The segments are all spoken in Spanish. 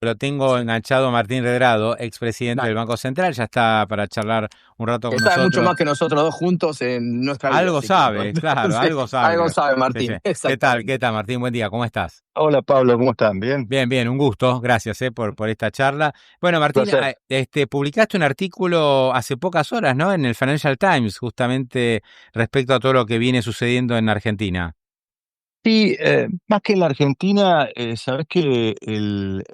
Lo tengo enganchado a Martín Redrado, expresidente del Dale. Banco Central, ya está para charlar un rato Que con sabe mucho nosotros. más que nosotros dos juntos en nuestra vida, Algo si querés. sabe, claro, Sí, algo algo sabe. sabe Sí, sí. Martín, ¿Qué tal? exactamente. ¿Qué tal, Martín? Buen día, ¿cómo estás? Hola Pablo, ¿cómo están? ¿Bien? Bien, bien, un gusto, gracias por esta charla. Bueno, Martín, Placer. publicaste un artículo hace pocas horas, ¿no? En el Financial Times, justamente respecto a todo lo que viene sucediendo en Argentina. Sí, más que en la Argentina, sabes que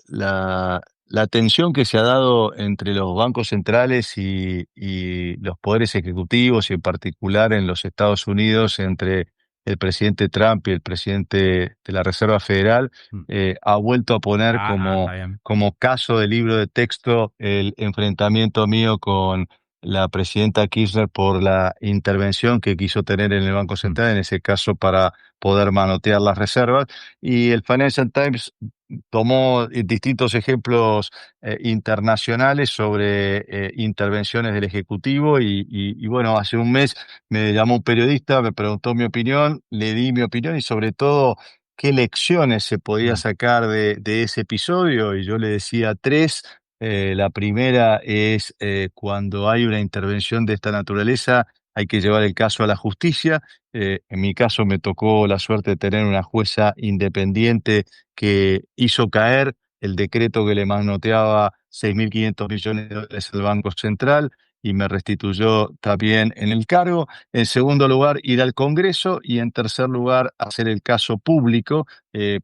la tensión que se ha dado entre los bancos centrales y los poderes ejecutivos, y en particular en los Estados Unidos, entre el presidente Trump y el presidente de la Reserva Federal, Mm. ha vuelto a poner Está bien. como caso de libro de texto el enfrentamiento mío con la presidenta Kirchner por la intervención que quiso tener en el Banco Mm, Central, en ese caso para poder manotear las reservas. Y el Financial Times tomó distintos ejemplos internacionales sobre intervenciones del Ejecutivo y bueno, hace un mes me llamó un periodista, me preguntó mi opinión, le di mi opinión y sobre todo qué lecciones se podía mm, sacar de ese episodio y yo le decía tres. La primera es cuando hay una intervención de esta naturaleza, hay que llevar el caso a la justicia. En mi caso me tocó la suerte de tener una jueza independiente que hizo caer el decreto que le manoteaba 6.500 millones de dólares al Banco Central y me restituyó también en el cargo. En segundo lugar, ir al Congreso y en tercer lugar, hacer el caso público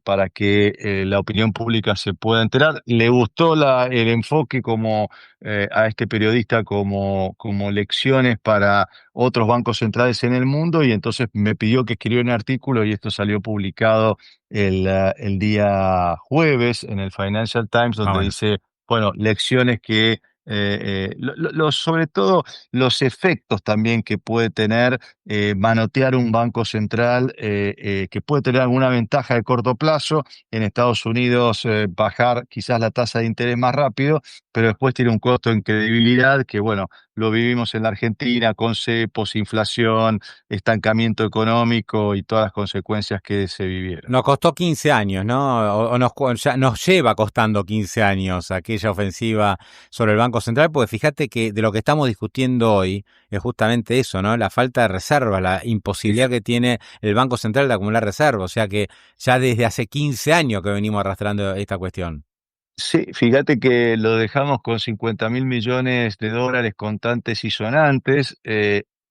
para que la opinión pública se pueda enterar. Le gustó el enfoque como a este periodista como lecciones para otros bancos centrales en el mundo y entonces me pidió que escribiera un artículo y esto salió publicado el día jueves en el Financial Times ah, donde bueno. dice, bueno, lecciones que, sobre todo los efectos también que puede tener manotear un banco central, que puede tener alguna ventaja de corto plazo. En Estados Unidos bajar quizás la tasa de interés más rápido, pero después tiene un costo en credibilidad que, bueno, lo vivimos en la Argentina con cepos, inflación, estancamiento económico y todas las consecuencias que se vivieron. Nos costó 15 años, ¿no? Ya nos lleva costando 15 años aquella ofensiva sobre el Banco Central, porque fíjate que de lo que estamos discutiendo hoy es justamente eso, ¿no? La falta de reservas, la imposibilidad que tiene el Banco Central de acumular reservas. O sea que ya desde hace 15 años que venimos arrastrando esta cuestión. Sí, fíjate que lo dejamos con 50.000 millones de dólares contantes y sonantes.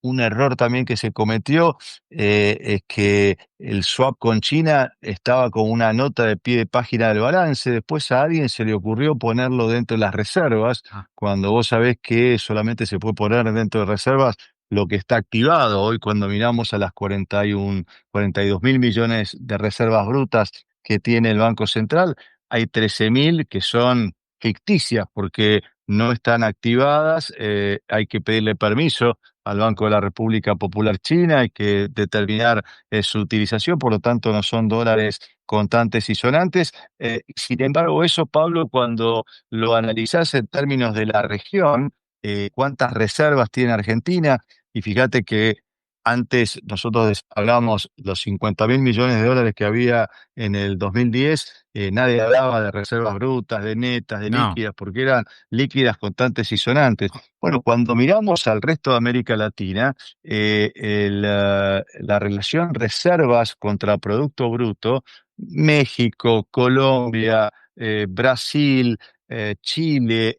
Un error también que se cometió es que el swap con China estaba con una nota de pie de página del balance. Después a alguien se le ocurrió ponerlo dentro de las reservas, Ah, cuando vos sabés que solamente se puede poner dentro de reservas lo que está activado. Hoy cuando miramos a las 42.000 millones de reservas brutas que tiene el Banco Central, hay 13.000 que son ficticias porque no están activadas, hay que pedirle permiso al Banco de la República Popular China, hay que determinar su utilización, por lo tanto no son dólares contantes y sonantes. Sin embargo, eso, Pablo, cuando lo analizás en términos de la región, cuántas reservas tiene Argentina, y fíjate que antes nosotros hablábamos los 50.000 millones de dólares que había en el 2010, nadie hablaba de reservas brutas, de netas, de no. líquidas, porque eran líquidas, constantes y sonantes. Bueno, cuando miramos al resto de América Latina, la relación reservas contra Producto Bruto, México, Colombia, Brasil, Chile,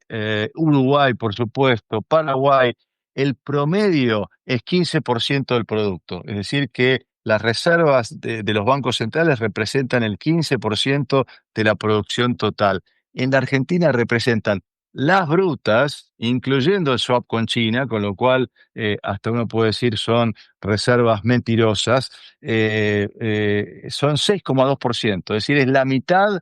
Uruguay, por supuesto, Paraguay, el promedio es 15% del producto, es decir, que las reservas de los bancos centrales representan el 15% de la producción total. En la Argentina representan las brutas, incluyendo el swap con China, con lo cual hasta uno puede decir son reservas mentirosas, son 6,2%, es decir, es la mitad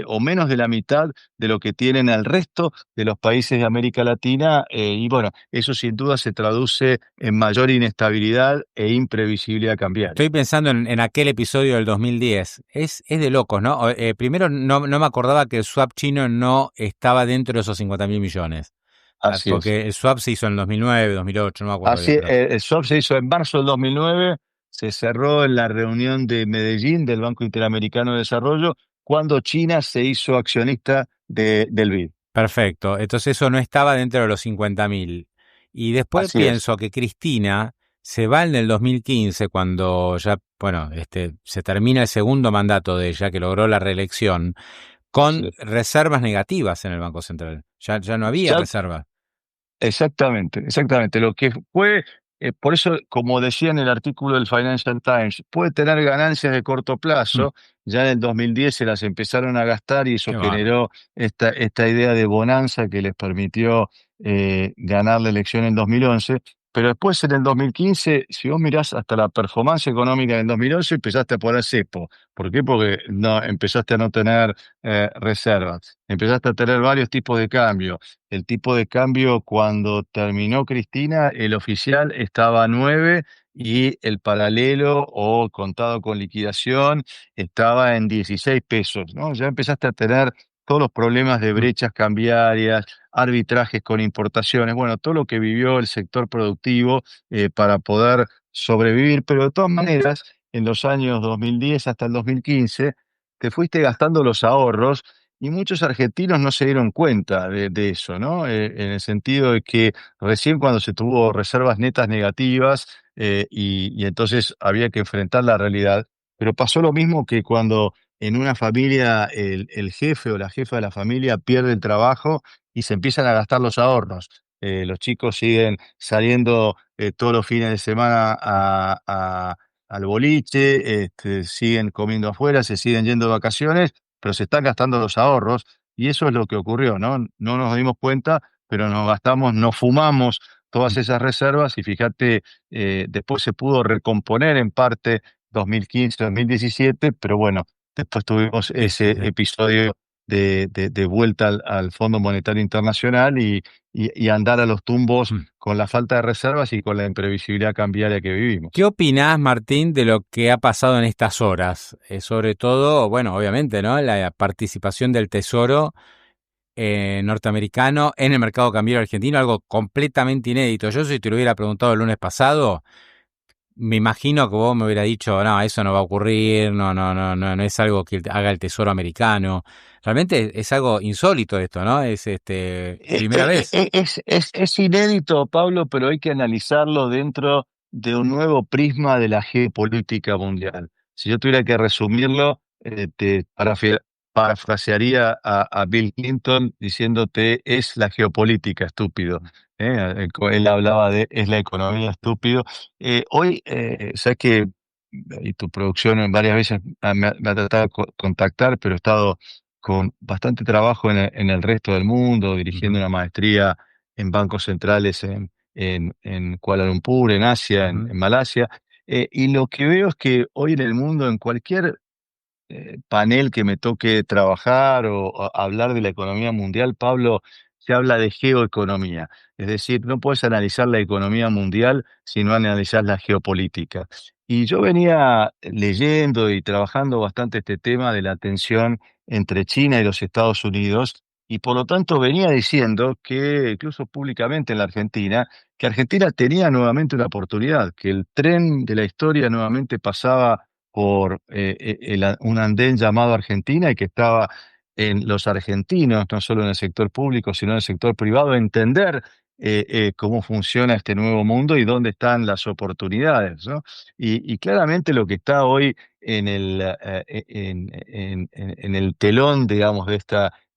o menos de la mitad de lo que tienen el resto de los países de América Latina, y bueno, eso sin duda se traduce en mayor inestabilidad e imprevisibilidad cambiaria. Estoy pensando en aquel episodio del 2010. Es de locos, ¿no? Primero, no me acordaba que el swap chino no estaba dentro de esos 50.000 millones. Así es. Porque el swap se hizo en 2009, 2008, no me acuerdo Así, bien, pero el swap se hizo en marzo del 2009, se cerró en la reunión de Medellín del Banco Interamericano de Desarrollo cuando China se hizo accionista del BID. Perfecto. Entonces eso no estaba dentro de los 50.000. Y después Así es. pienso que Cristina se va en el 2015 cuando ya, bueno, se termina el segundo mandato de ella, que logró la reelección, Así con es. reservas negativas en el Banco Central. Ya no había Ya reserva. Exactamente, exactamente. Lo que fue, por eso, como decía en el artículo del Financial Times, puede tener ganancias de corto Mm, plazo. Ya en el 2010 se las empezaron a gastar y eso qué bárbaro. generó esta idea de bonanza que les permitió ganar la elección en 2011. Pero después en el 2015, si vos mirás hasta la performance económica en el 2011, empezaste a poner cepo. ¿Por qué? Porque no, empezaste a no tener reservas, empezaste a tener varios tipos de cambio. El tipo de cambio cuando terminó Cristina, el oficial estaba a 9 y el paralelo o contado con liquidación estaba en 16 pesos, ¿no? Ya empezaste a tener todos los problemas de Mm, brechas cambiarias, arbitrajes con importaciones, bueno, todo lo que vivió el sector productivo para poder sobrevivir, pero de todas maneras, en los años 2010 hasta el 2015, te fuiste gastando los ahorros y muchos argentinos no se dieron cuenta de eso, ¿no? En el sentido de que recién cuando se tuvo reservas netas negativas y entonces había que enfrentar la realidad. Pero pasó lo mismo que cuando en una familia el jefe o la jefa de la familia pierde el trabajo y se empiezan a gastar los ahorros. Los chicos siguen saliendo todos los fines de semana al boliche, siguen comiendo afuera, se siguen yendo de vacaciones, pero se están gastando los ahorros y eso es lo que ocurrió, ¿no? No nos dimos cuenta, pero nos gastamos, nos fumamos mm, todas esas reservas y fíjate, después se pudo recomponer en parte 2015, 2017, pero bueno, después tuvimos sí, sí, ese sí. episodio de vuelta al Fondo Monetario Internacional y andar a los tumbos Mm. con la falta de reservas y con la imprevisibilidad cambiaria que ¿Qué vivimos. opinás, Martín, de lo que ha pasado en estas horas? Sobre todo, bueno, obviamente, ¿no? La participación del Tesoro norteamericano en el mercado cambiario argentino, algo completamente inédito. Yo si te lo hubiera preguntado el lunes pasado, me imagino que vos me hubiera dicho, no, eso no va a ocurrir, no es algo que haga el Tesoro americano. Realmente es algo insólito esto, ¿no? Es primera vez. Es inédito, Pablo, pero hay que analizarlo dentro de un nuevo prisma de la geopolítica mundial. Si yo tuviera que resumirlo, parafrasearía a Bill Clinton diciéndote, es la geopolítica, estúpido. Él hablaba de, es la economía, estúpido. Hoy, sabes que, y tu producción en varias veces me ha tratado de contactar, pero he estado con bastante trabajo en el resto del mundo, dirigiendo Ujú, una maestría en bancos centrales en Kuala Lumpur, en Asia, ujú, en Malasia. Y lo que veo es que hoy en el mundo, en cualquier panel que me toque trabajar o hablar de la economía mundial, Pablo, se habla de geoeconomía. Es decir, no puedes analizar la economía mundial si no analizas la geopolítica. Y yo venía leyendo y trabajando bastante este tema de la tensión entre China y los Estados Unidos, y por lo tanto venía diciendo que, incluso públicamente en la Argentina, que Argentina tenía nuevamente una oportunidad, que el tren de la historia nuevamente pasaba por un andén llamado Argentina y que estaba en los argentinos, no solo en el sector público, sino en el sector privado, entender cómo funciona este nuevo mundo y dónde están las oportunidades, ¿no? Y claramente lo que está hoy en el telón, digamos, de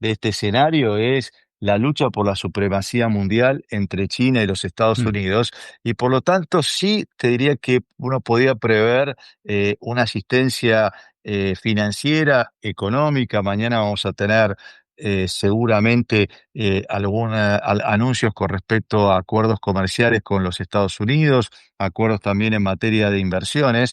este escenario es la lucha por la supremacía mundial entre China y los Estados mm. Unidos. Y por lo tanto, sí te diría que uno podía prever una asistencia financiera, económica. Mañana vamos a tener seguramente anuncios con respecto a acuerdos comerciales con los Estados Unidos, acuerdos también en materia de inversiones.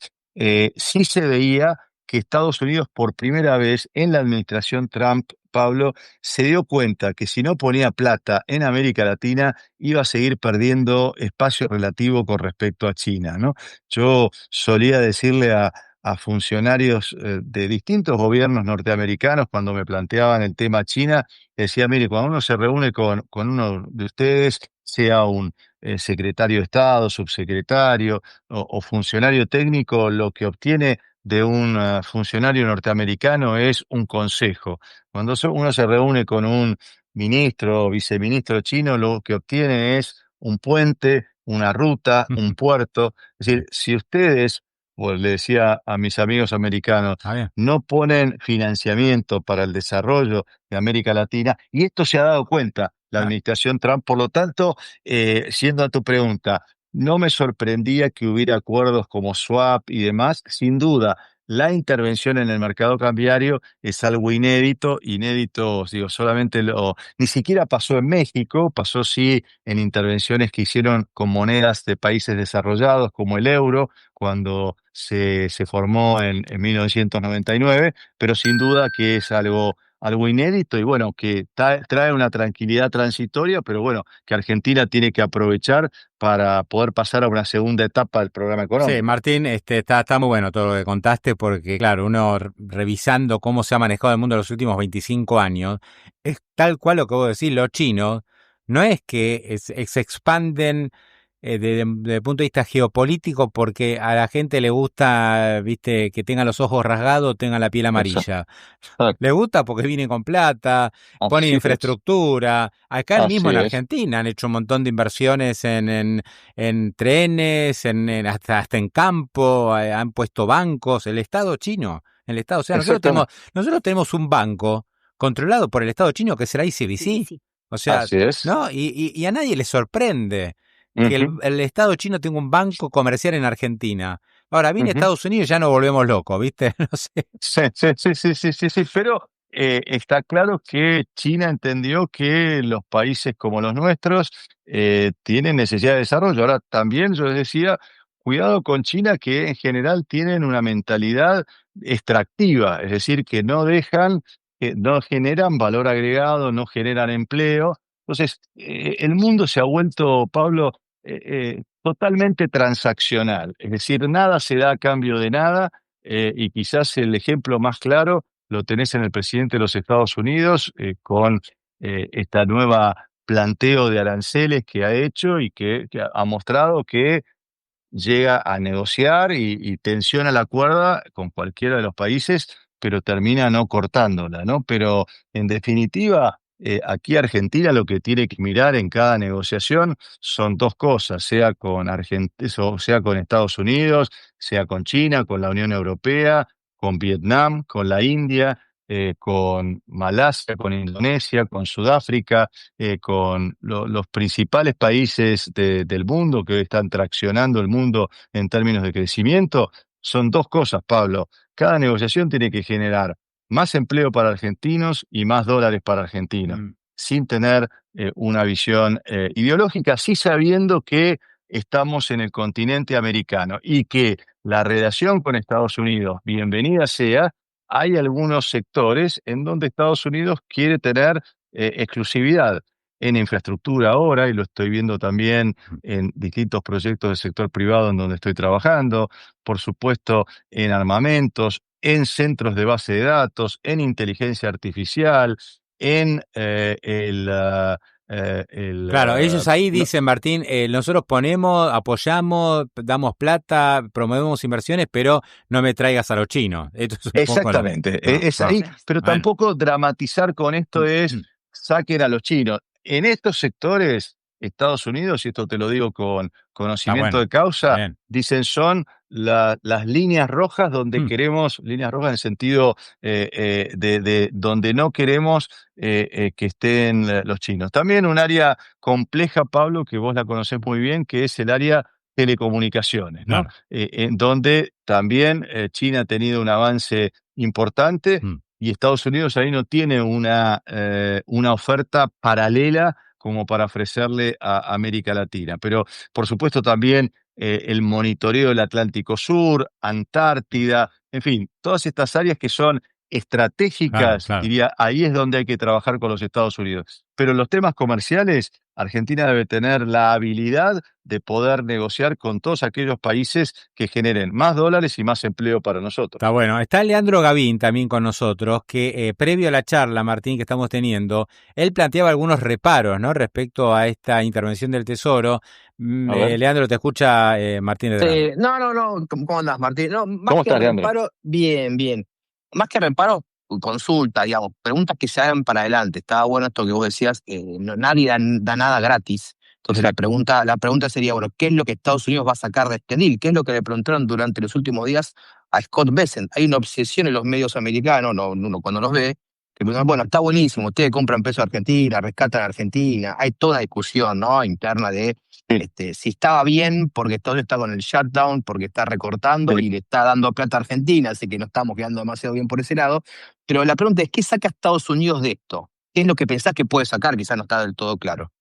Sí se veía que Estados Unidos por primera vez en la administración Trump, Pablo, se dio cuenta que si no ponía plata en América Latina, iba a seguir perdiendo espacio relativo con respecto a China, ¿no? Yo solía decirle a funcionarios de distintos gobiernos norteamericanos cuando me planteaban el tema China, decía, mire, cuando uno se reúne con uno de ustedes, sea un secretario de Estado, subsecretario o funcionario técnico, lo que obtiene de un funcionario norteamericano es un consejo. Cuando uno se reúne con un ministro o viceministro chino, lo que obtiene es un puente, una ruta, un puerto. Es decir, si ustedes, pues le decía a mis amigos americanos, Está bien. no ponen financiamiento para el desarrollo de América Latina, y esto se ha dado cuenta la Ah, administración Trump. Por lo tanto, siendo a tu pregunta, no me sorprendía que hubiera acuerdos como swap y demás. Sin duda, la intervención en el mercado cambiario es algo inédito, inédito, digo, ni siquiera pasó en México, pasó sí en intervenciones que hicieron con monedas de países desarrollados como el euro, cuando se formó en 1999, pero sin duda que es algo inédito y bueno, que trae una tranquilidad transitoria, pero bueno, que Argentina tiene que aprovechar para poder pasar a una segunda etapa del programa sí, económico. Martín, está muy bueno todo lo que contaste porque, claro, uno revisando cómo se ha manejado el mundo en los últimos 25 años, es tal cual lo que vos decís, los chinos, no es que se expanden desde el punto de vista geopolítico porque a la gente le gusta, viste, que tengan los ojos rasgados, tengan la piel Exacto, amarilla. Le gusta porque viene con plata, pone así es, infraestructura. Acá mismo así en es. Argentina han hecho un montón de inversiones en trenes, hasta en campo, han puesto bancos, el Estado chino, el Estado, o sea, Exactamente, nosotros tenemos un banco controlado por el Estado chino que será ICBC, o sea, así es. ¿no? Y a nadie le sorprende que Ujú, el Estado chino tenga un banco comercial en Argentina. Ahora, viene ujú. Estados Unidos y ya nos volvemos locos, ¿viste? No sé. Sí, sí, sí, sí, sí, sí, sí, pero está claro que China entendió que los países como los nuestros tienen necesidad de desarrollo. Ahora, también yo les decía, cuidado con China, que en general tienen una mentalidad extractiva, es decir, que no dejan, que no generan valor agregado, no generan empleo. Entonces, el mundo se ha vuelto, Pablo, totalmente transaccional, es decir, nada se da a cambio de nada, y quizás el ejemplo más claro lo tenés en el presidente de los Estados Unidos, con esta nueva planteo de aranceles que ha hecho y que ha mostrado que llega a negociar y tensiona la cuerda con cualquiera de los países, pero termina no cortándola, ¿no? Pero en definitiva, aquí Argentina lo que tiene que mirar en cada negociación son dos cosas, sea con sea con Estados Unidos, sea con China, con la Unión Europea, con Vietnam, con la India, con Malasia, con Indonesia, con Sudáfrica, con los principales países del mundo que hoy están traccionando el mundo en términos de crecimiento, son dos cosas, Pablo. Cada negociación tiene que generar más empleo para argentinos y más dólares para argentinos, Mm. sin tener una visión ideológica, sí sabiendo que estamos en el continente americano y que la relación con Estados Unidos, bienvenida sea, hay algunos sectores en donde Estados Unidos quiere tener exclusividad en infraestructura ahora, y lo estoy viendo también en distintos proyectos del sector privado en donde estoy trabajando, por supuesto en armamentos, en centros de base de datos, en inteligencia artificial, en Claro, ellos ahí dicen, Martín, nosotros ponemos, apoyamos, damos plata, promovemos inversiones, pero no me traigas a los chinos. Esto es un poco la... exactamente, Ah, es ah. ahí, pero Bueno. tampoco dramatizar con esto es saquen a los chinos. En estos sectores, Estados Unidos, y esto te lo digo con Está conocimiento bueno. de causa, Bien. dicen son las líneas rojas donde Mm, queremos, líneas rojas en el sentido de donde no queremos que estén los chinos. También un área compleja, Pablo, que vos la conocés muy bien, que es el área telecomunicaciones, ¿no? claro. En donde también China ha tenido un avance importante Mm, y Estados Unidos ahí no tiene una oferta paralela como para ofrecerle a América Latina. Pero, por supuesto, también el monitoreo del Atlántico Sur, Antártida, en fin, todas estas áreas que son claro, estratégicas, claro. diría, ahí es donde hay que trabajar con los Estados Unidos. Pero los temas comerciales Argentina debe tener la habilidad de poder negociar con todos aquellos países que generen más dólares y más empleo para Está nosotros. bueno. Está Leandro Gavín también con nosotros, que previo a la charla, Martín, que estamos teniendo, él planteaba algunos reparos, ¿no? Respecto a esta intervención del Tesoro. A ver. Leandro, te escucha Martín Legrand. Sí, no. ¿Cómo andás, Martín? No, más ¿Cómo que estás, Leandro? reparo, bien. Más que reparo, consulta, digamos, preguntas que se hagan para adelante. Estaba bueno esto que vos decías, que nadie da nada gratis. Entonces Exacto. la pregunta sería, bueno, ¿qué es lo que Estados Unidos va a sacar de este deal? ¿Qué es lo que le preguntaron durante los últimos días a Scott Bessent? Hay una obsesión en los medios americanos, uno cuando los ve, que preguntan, bueno, está buenísimo, ustedes compran peso Argentina, rescatan a Argentina. Hay toda discusión, ¿no? Interna de Sí, si estaba bien, porque todo está con el shutdown, porque está recortando sí. y le está dando plata a Argentina, así que no estamos quedando demasiado bien por ese lado. Pero la pregunta es, ¿qué saca Estados Unidos de esto? ¿Qué es lo que pensás que puede sacar? Quizás no está del todo claro.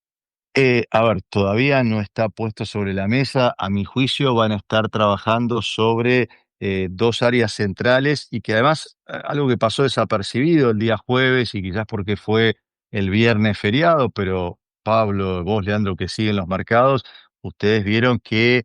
A ver, todavía no está puesto sobre la mesa. A mi juicio van a estar trabajando sobre dos áreas centrales y que además algo que pasó desapercibido el día jueves y quizás porque fue el viernes feriado, pero Pablo, vos, Leandro, que siguen los mercados, ustedes vieron que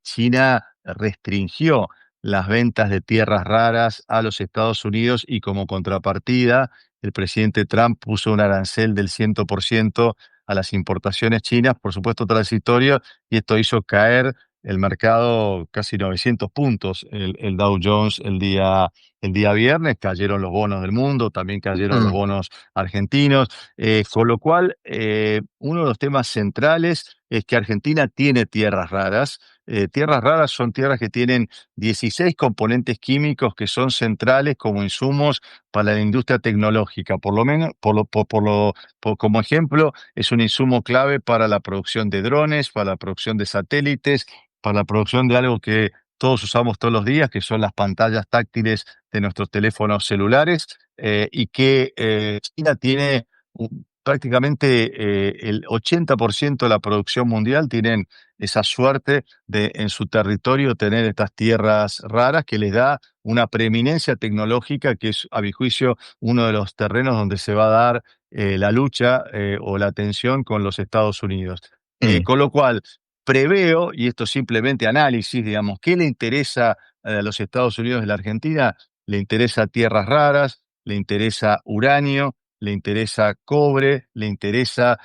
China restringió las ventas de tierras raras a los Estados Unidos y como contrapartida, el presidente Trump puso un arancel del 100% a las importaciones chinas, por supuesto transitorio, y esto hizo caer el mercado casi 900 puntos, el Dow Jones el día viernes, cayeron los bonos del mundo, también cayeron los Mm, bonos argentinos, con lo cual uno de los temas centrales es que Argentina tiene tierras raras son tierras que tienen 16 componentes químicos que son centrales como insumos para la industria tecnológica, por lo menos, como ejemplo, es un insumo clave para la producción de drones, para la producción de satélites, para la producción de algo que todos usamos todos los días, que son las pantallas táctiles de nuestros teléfonos celulares, y que China tiene prácticamente el 80% de la producción mundial, tienen esa suerte de en su territorio tener estas tierras raras que les da una preeminencia tecnológica que es, a mi juicio, uno de los terrenos donde se va a dar la lucha o la tensión con los Estados Unidos. mm, Con lo cual, preveo, y esto es simplemente análisis, digamos, ¿qué le interesa a los Estados Unidos de la Argentina? Le interesa tierras raras, le interesa uranio, le interesa cobre, le interesa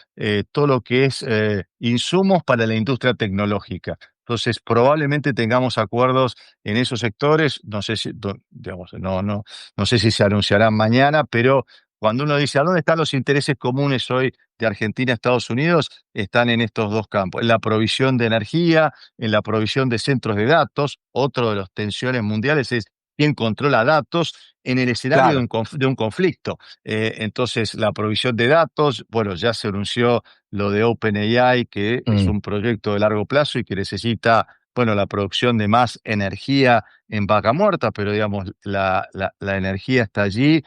todo lo que es insumos para la industria tecnológica. Entonces, probablemente tengamos acuerdos en esos sectores, no sé si, digamos, no sé si se anunciarán mañana, pero cuando uno dice, ¿a dónde están los intereses comunes hoy de Argentina a Estados Unidos? Están en estos dos campos, en la provisión de energía, en la provisión de centros de datos. Otro de las tensiones mundiales es quién controla datos en el escenario de claro. de un conflicto. Entonces, la provisión de datos, bueno, ya se anunció lo de OpenAI, que es Mm, un proyecto de largo plazo y que necesita, bueno, la producción de más energía en vaca muerta, pero digamos, la energía está allí,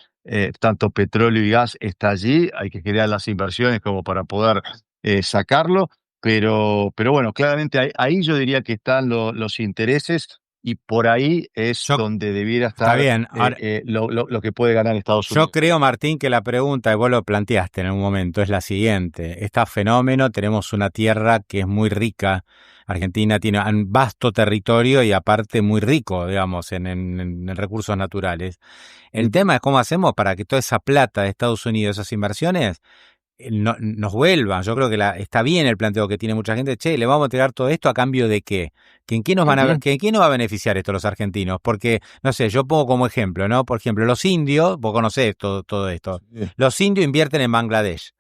tanto petróleo y gas está allí, hay que crear las inversiones como para poder sacarlo, pero bueno, claramente ahí yo diría que están los intereses y por ahí es Yo, donde debiera está estar bien. Ahora, lo que puede ganar Estados yo Unidos. creo, Martín, que la pregunta, y vos lo planteaste en un momento, es la siguiente. Está fenómeno, tenemos una tierra que es muy rica. Argentina tiene un vasto territorio y aparte muy rico, digamos, en recursos naturales. El tema es cómo hacemos para que toda esa plata de Estados Unidos, esas inversiones, nos vuelvan. Yo creo que está bien el planteo que tiene mucha gente. Che, le vamos a entregar todo esto a cambio de qué. ¿Que ¿En qué nos van a ver? Ujú. ¿Que ¿En qué nos va a beneficiar esto los argentinos? Porque, no sé, yo pongo como ejemplo, ¿no? Por ejemplo, los indios, vos conocés todo esto. Sí. Los indios invierten en Bangladesh.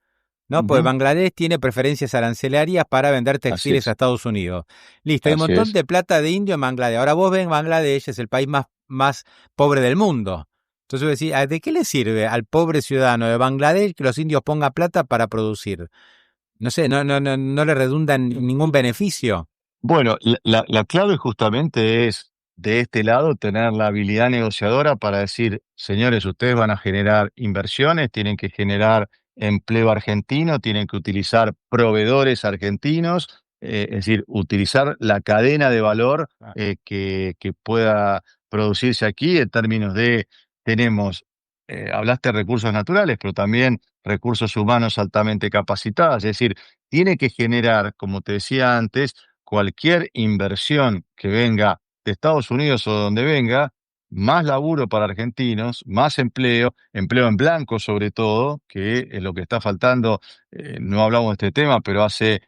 ¿No? Pues Ujú. Bangladesh tiene preferencias arancelarias para vender Así textiles a es, Estados Unidos. Listo, hay un así montón es. de plata de indio en Bangladesh. Ahora vos ven, Bangladesh es el país más pobre del mundo. Entonces vos decís, ¿de qué le sirve al pobre ciudadano de Bangladesh que los indios pongan plata para producir? No sé, no le redunda en ningún beneficio. Bueno, la clave justamente es de este lado tener la habilidad negociadora para decir, señores, ustedes van a generar inversiones, tienen que generar empleo argentino, tienen que utilizar proveedores argentinos, es decir, utilizar la cadena de valor que pueda producirse aquí en términos de, tenemos hablaste de recursos naturales, pero también recursos humanos altamente capacitados. Es decir, tiene que generar, como te decía antes, cualquier inversión que venga de Estados Unidos o donde venga, más laburo para argentinos, más empleo, empleo en blanco sobre todo, que es lo que está faltando. No hablamos de este tema, pero hace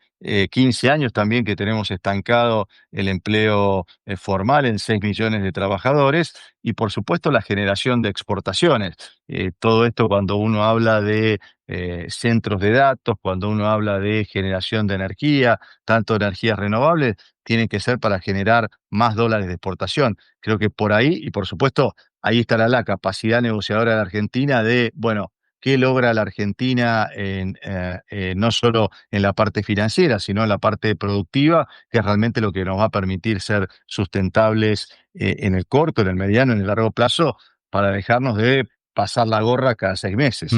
15 años también que tenemos estancado el empleo formal en 6 millones de trabajadores y por supuesto la generación de exportaciones. Todo esto cuando uno habla de centros de datos, cuando uno habla de generación de energía, tanto energías renovables, tiene que ser para generar más dólares de exportación. Creo que por ahí, y por supuesto, ahí estará la capacidad negociadora de la Argentina de, bueno, qué logra la Argentina no solo en la parte financiera, sino en la parte productiva, que es realmente lo que nos va a permitir ser sustentables en el corto, en el mediano, en el largo plazo, para dejarnos de pasar la gorra cada 6 meses.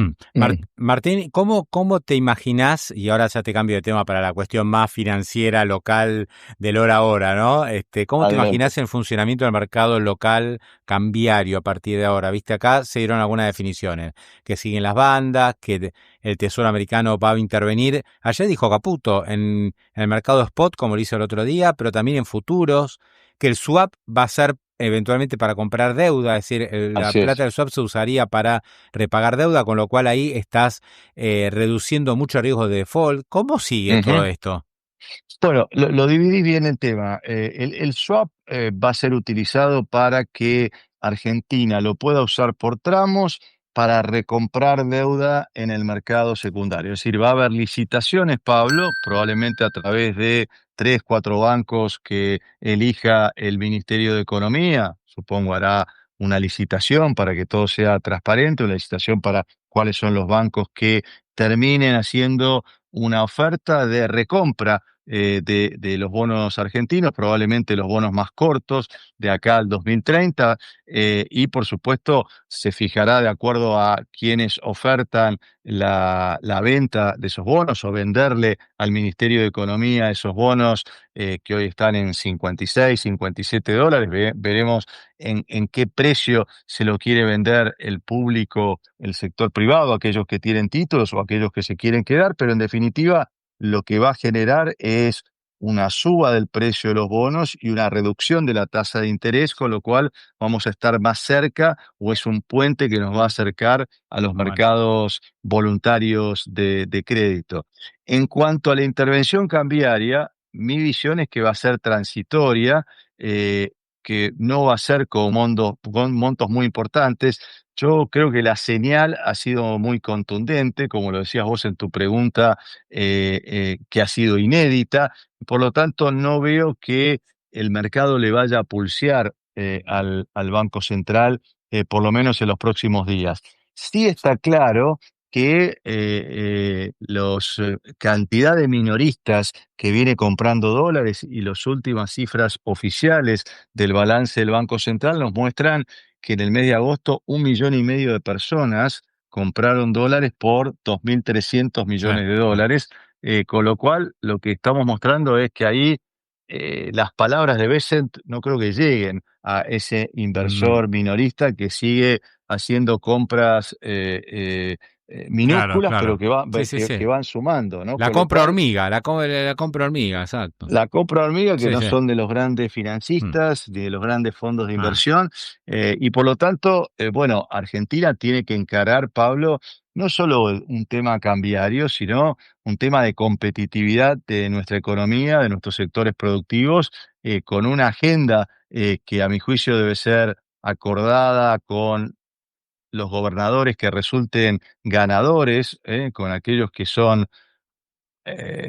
Martín, ¿cómo te imaginás, y ahora ya te cambio de tema para la cuestión más financiera, local, del hora a hora, ¿no? ¿Cómo te Adelante. imaginás el funcionamiento del mercado local cambiario a partir de ahora? Viste, acá se dieron algunas definiciones, que siguen las bandas, que el Tesoro americano va a intervenir. Ayer dijo Caputo en el mercado spot, como lo hizo el otro día, pero también en futuros, que el swap va a ser eventualmente para comprar deuda, es decir, la Así plata es. del swap se usaría para repagar deuda, con lo cual ahí estás reduciendo mucho riesgo de default. ¿Cómo sigue todo Ujú. esto? Bueno, lo dividí bien el tema. El swap va a ser utilizado para que Argentina lo pueda usar por tramos para recomprar deuda en el mercado secundario. Es decir, va a haber licitaciones, Pablo, probablemente a través de 3, 4 bancos que elija el Ministerio de Economía. Supongo hará una licitación para que todo sea transparente, una licitación para cuáles son los bancos que terminen haciendo una oferta de recompra de los bonos argentinos, probablemente los bonos más cortos de acá al 2030, y por supuesto se fijará de acuerdo a quienes ofertan la venta de esos bonos o venderle al Ministerio de Economía esos bonos que hoy están en 56, $57. Veremos en qué precio se lo quiere vender el público, el sector privado, aquellos que tienen títulos o aquellos que se quieren quedar, pero en definitiva lo que va a generar es una suba del precio de los bonos y una reducción de la tasa de interés, con lo cual vamos a estar más cerca o es un puente que nos va a acercar a los Bueno, mercados voluntarios de crédito. En cuanto a la intervención cambiaria, mi visión es que va a ser transitoria, que no va a ser con montos muy importantes. Yo creo que la señal ha sido muy contundente, como lo decías vos en tu pregunta, que ha sido inédita. Por lo tanto, no veo que el mercado le vaya a pulsear al Banco Central, por lo menos en los próximos días. Sí está claro que los cantidad de minoristas que viene comprando dólares y las últimas cifras oficiales del balance del Banco Central nos muestran que en el mes de agosto 1,5 millones de personas compraron dólares por 2.300 sí, millones de sí. dólares, con lo cual lo que estamos mostrando es que ahí las palabras de Bessent no creo que lleguen a ese No, inversor minorista que sigue haciendo compras claro, minúsculas, pero claro. que, Sí, sí, sí. que van sumando, ¿no? La Con lo compra cual hormiga, la compra hormiga, exacto. la compra hormiga, que Sí, no sí. son de los grandes Mm. financistas ni de los grandes fondos de Ah, inversión, y por lo tanto, bueno, Argentina tiene que encarar, Pablo, no solo un tema cambiario, sino un tema de competitividad de nuestra economía, de nuestros sectores productivos, con una agenda que a mi juicio debe ser acordada con los gobernadores que resulten ganadores, con aquellos que son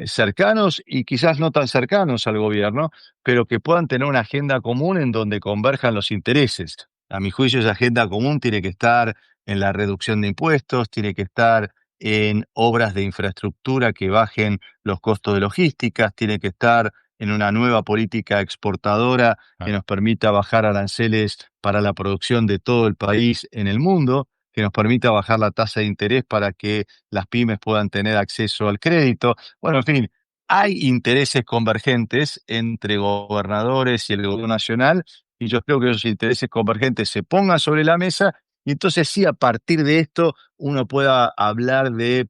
cercanos y quizás no tan cercanos al gobierno, pero que puedan tener una agenda común en donde converjan los intereses. A mi juicio, esa agenda común tiene que estar en la reducción de impuestos, tiene que estar en obras de infraestructura que bajen los costos de logísticas, tiene que estar en una nueva política exportadora que claro. nos permita bajar aranceles para la producción de todo el país en el mundo, que nos permita bajar la tasa de interés para que las pymes puedan tener acceso al crédito. Bueno, en fin, hay intereses convergentes entre gobernadores y el gobierno nacional, y yo creo que esos intereses convergentes se pongan sobre la mesa Y entonces sí, a partir de esto uno pueda hablar de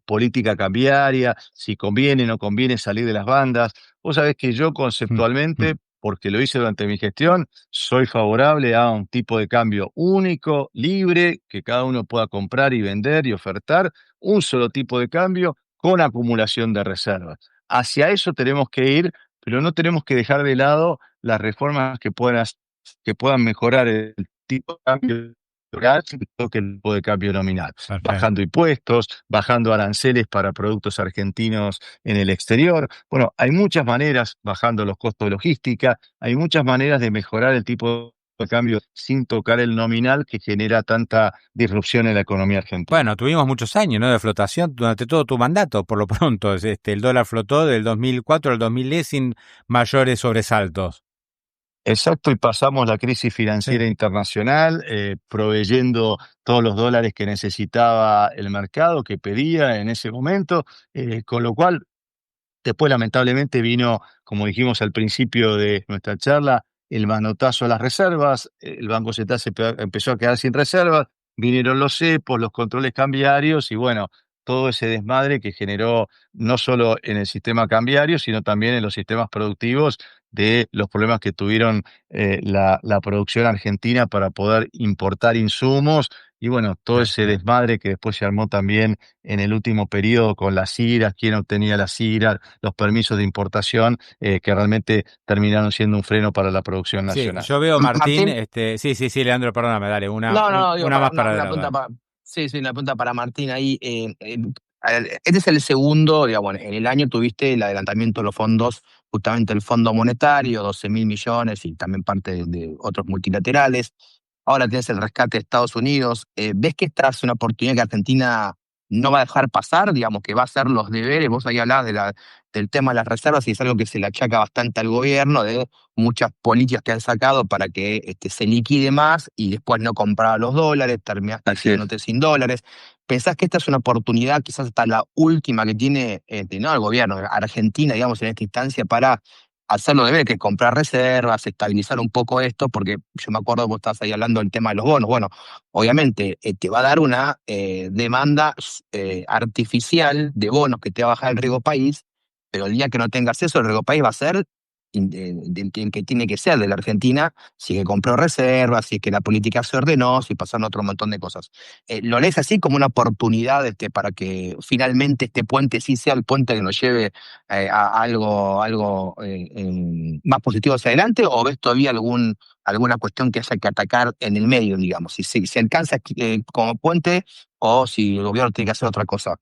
política cambiaria, si conviene o no conviene salir de las bandas. Vos sabés que yo Mm, conceptualmente, mm. porque lo hice durante mi gestión, soy favorable a un tipo de cambio único, libre, que cada uno pueda comprar y vender y ofertar, un solo tipo de cambio con acumulación de reservas. Hacia eso tenemos que ir, pero no tenemos que dejar de lado las reformas que puedan mejorar el tipo de cambio real que el tipo de cambio nominal, Perfecto. bajando impuestos, bajando aranceles para productos argentinos en el exterior. Bueno, hay muchas maneras, bajando los costos de logística, hay muchas maneras de mejorar el tipo de cambio sin tocar el nominal que genera tanta disrupción en la economía argentina. Bueno, tuvimos muchos años, ¿no?, de flotación durante todo tu mandato, por lo pronto. El dólar flotó del 2004 al 2010 sin mayores sobresaltos. Exacto, y pasamos la crisis Sí. financiera internacional, proveyendo todos los dólares que necesitaba el mercado, que pedía en ese momento, con lo cual después, lamentablemente, vino, como dijimos al principio de nuestra charla, el manotazo a las reservas, el Banco Central empezó a quedar sin reservas, vinieron los cepos, los controles cambiarios y bueno, todo ese desmadre que generó no solo en el sistema cambiario, sino también en los sistemas productivos de los problemas que tuvieron la producción argentina para poder importar insumos y bueno, todo Sí, ese sí. desmadre que después se armó también en el último periodo con las IRAs, quién obtenía las IRAs, los permisos de importación, que realmente terminaron siendo un freno para la producción Sí, nacional. yo veo, Martín, Martín, sí, sí, sí, Leandro, perdóname, dale, no, no, no, digo, una más para una adelante. pregunta para, sí, sí, una pregunta para Martín ahí. Este es el segundo, digamos, en el año tuviste el adelantamiento de los fondos, justamente el Fondo Monetario, 12.000 millones y también parte de otros multilaterales. Ahora tienes el rescate de Estados Unidos. ¿Ves que esta es una oportunidad que Argentina no va a dejar pasar, digamos, que va a hacer los deberes? Vos ahí hablabas del tema de las reservas y es algo que se le achaca bastante al gobierno, de muchas políticas que han sacado para que se liquide más y después no compraba los dólares, terminaste Así es. quedándote sin dólares. ¿Pensás que esta es una oportunidad, quizás hasta la última que tiene no el gobierno, Argentina, digamos, en esta instancia para hacer lo deber, que es comprar reservas, estabilizar un poco esto? Porque yo me acuerdo que vos estabas ahí hablando del tema de los bonos. Bueno, obviamente te va a dar una demanda artificial de bonos que te va a bajar el riesgo país, pero el día que no tengas eso, el riesgo país va a ser del que tiene que ser de la Argentina, si que compró reservas, si es que la política se ordenó, si pasaron otro montón de cosas. ¿Lo lees así como una oportunidad para que finalmente este puente sí sea el puente que nos lleve a algo más positivo hacia adelante? ¿O ves todavía alguna cuestión que haya que atacar en el medio, digamos? Si se alcanza como puente o si el gobierno tiene que hacer otra cosa.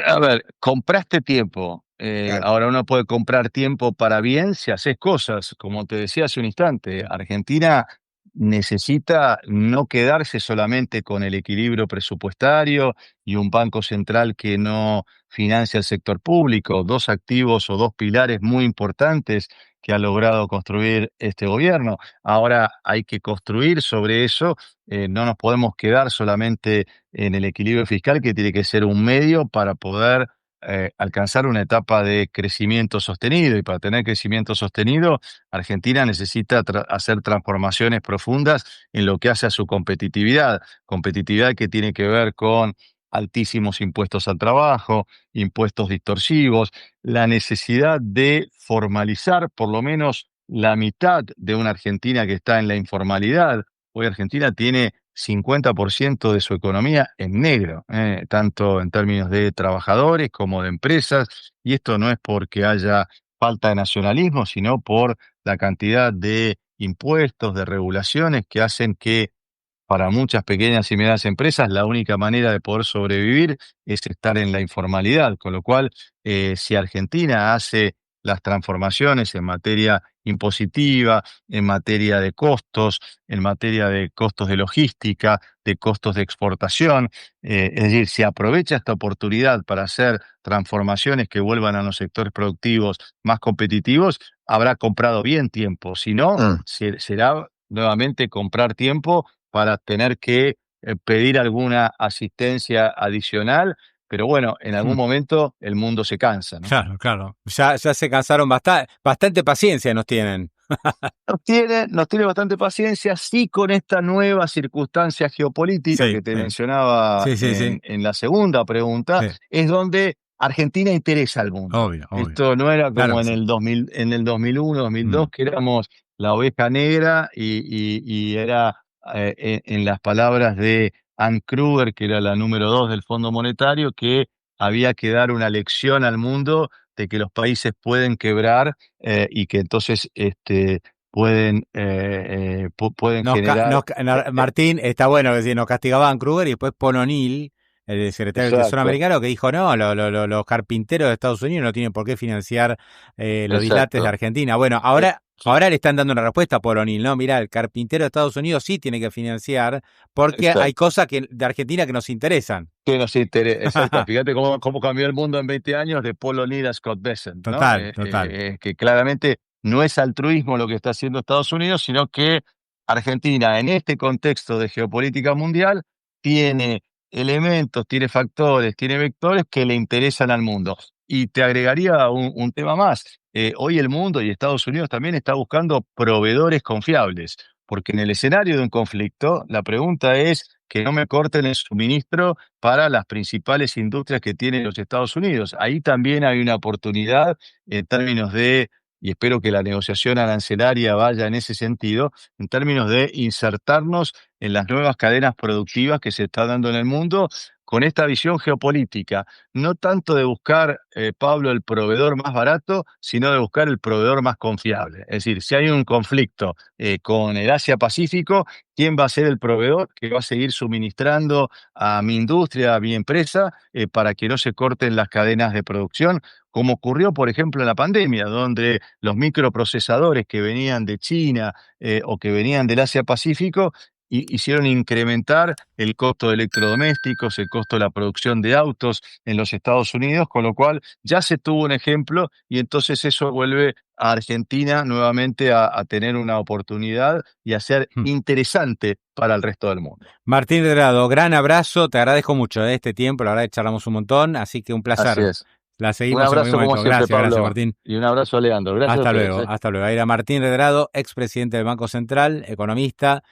A ver, compraste tiempo. Claro. Ahora uno puede comprar tiempo para bien si haces cosas. Como te decía hace un instante, Argentina necesita no quedarse solamente con el equilibrio presupuestario y un banco central que no financia el sector público, dos activos o dos pilares muy importantes que ha logrado construir este gobierno. Ahora hay que construir sobre eso. No nos podemos quedar solamente en el equilibrio fiscal, que tiene que ser un medio para poder alcanzar una etapa de crecimiento sostenido. Y para tener crecimiento sostenido, Argentina necesita hacer transformaciones profundas en lo que hace a su competitividad. Competitividad que tiene que ver con altísimos impuestos al trabajo, impuestos distorsivos, la necesidad de formalizar por lo menos la mitad de una Argentina que está en la informalidad. Hoy Argentina tiene 50% de su economía en negro, tanto en términos de trabajadores como de empresas, y esto no es porque haya falta de nacionalismo, sino por la cantidad de impuestos, de regulaciones que hacen que para muchas pequeñas y medianas empresas, la única manera de poder sobrevivir es estar en la informalidad, con lo cual, si Argentina hace las transformaciones en materia impositiva, en materia de costos, en materia de costos de logística, de costos de exportación, es decir, si aprovecha esta oportunidad para hacer transformaciones que vuelvan a los sectores productivos más competitivos, habrá comprado bien tiempo. Si no, Mm. será nuevamente comprar tiempo para tener que pedir alguna asistencia adicional, pero bueno, en algún Mm. momento el mundo se cansa, ¿no? Claro, claro. Ya se cansaron bastante, bastante paciencia nos tienen. Nos tiene bastante paciencia, sí, con esta nueva circunstancia geopolítica Sí, que te sí, mencionaba sí, sí, sí, en la segunda pregunta, sí, es donde Argentina interesa al mundo. obvio, obvio. Esto no era Claro como que en sí. el 2000, en el 2001, 2002, Mm. que éramos la oveja negra y era, en las palabras de Ann Kruger, que era la número 2 del Fondo Monetario, que había que dar una lección al mundo de que los países pueden quebrar, y que entonces pueden generar. Martín, está bueno que si nos castigaban Kruger y después Paul O'Neill, el secretario del Tesoro Exacto, americano, que dijo, no, los carpinteros de Estados Unidos no tienen por qué financiar los dislates de exacto. Argentina. Bueno, Sí, ahora le están dando una respuesta a Paul O'Neill, ¿no? Mirá, el carpintero de Estados Unidos sí tiene que financiar porque hay exacto. cosas de Argentina que nos interesan. Que nos interesa, exacto. Fíjate cómo cambió el mundo en 20 años de Paul O'Neill a Scott Bessent, ¿no? Total, total. Que claramente no es altruismo lo que está haciendo Estados Unidos, sino que Argentina, en este contexto de geopolítica mundial, tiene elementos, tiene factores, tiene vectores que le interesan al mundo. Y te agregaría un tema más. Hoy el mundo y Estados Unidos también está buscando proveedores confiables, porque en el escenario de un conflicto, la pregunta es que no me corten el suministro para las principales industrias que tienen los Estados Unidos. Ahí también hay una oportunidad en términos de, y espero que la negociación arancelaria vaya en ese sentido, en términos de insertarnos en las nuevas cadenas productivas que se están dando en el mundo con esta visión geopolítica, no tanto de buscar, Pablo, el proveedor más barato, sino de buscar el proveedor más confiable. Es decir, si hay un conflicto con el Asia-Pacífico, ¿quién va a ser el proveedor que va a seguir suministrando a mi industria, a mi empresa, para que no se corten las cadenas de producción? Como ocurrió, por ejemplo, en la pandemia, donde los microprocesadores que venían de China, o que venían del Asia-Pacífico, hicieron incrementar el costo de electrodomésticos, el costo de la producción de autos en los Estados Unidos, con lo cual ya se tuvo un ejemplo y entonces eso vuelve a Argentina nuevamente a tener una oportunidad y a ser interesante para el resto del mundo. Martín Redrado, gran abrazo, te agradezco mucho este tiempo, la verdad que charlamos un montón, así que un Así placer. es. La Un seguimos en cualquier abrazo como momento. siempre, Gracias, gracias Pablo, Martín. y un abrazo a Leandro. Gracias a ustedes. Hasta luego. Ahí era Martín Redrado, expresidente del Banco Central, economista,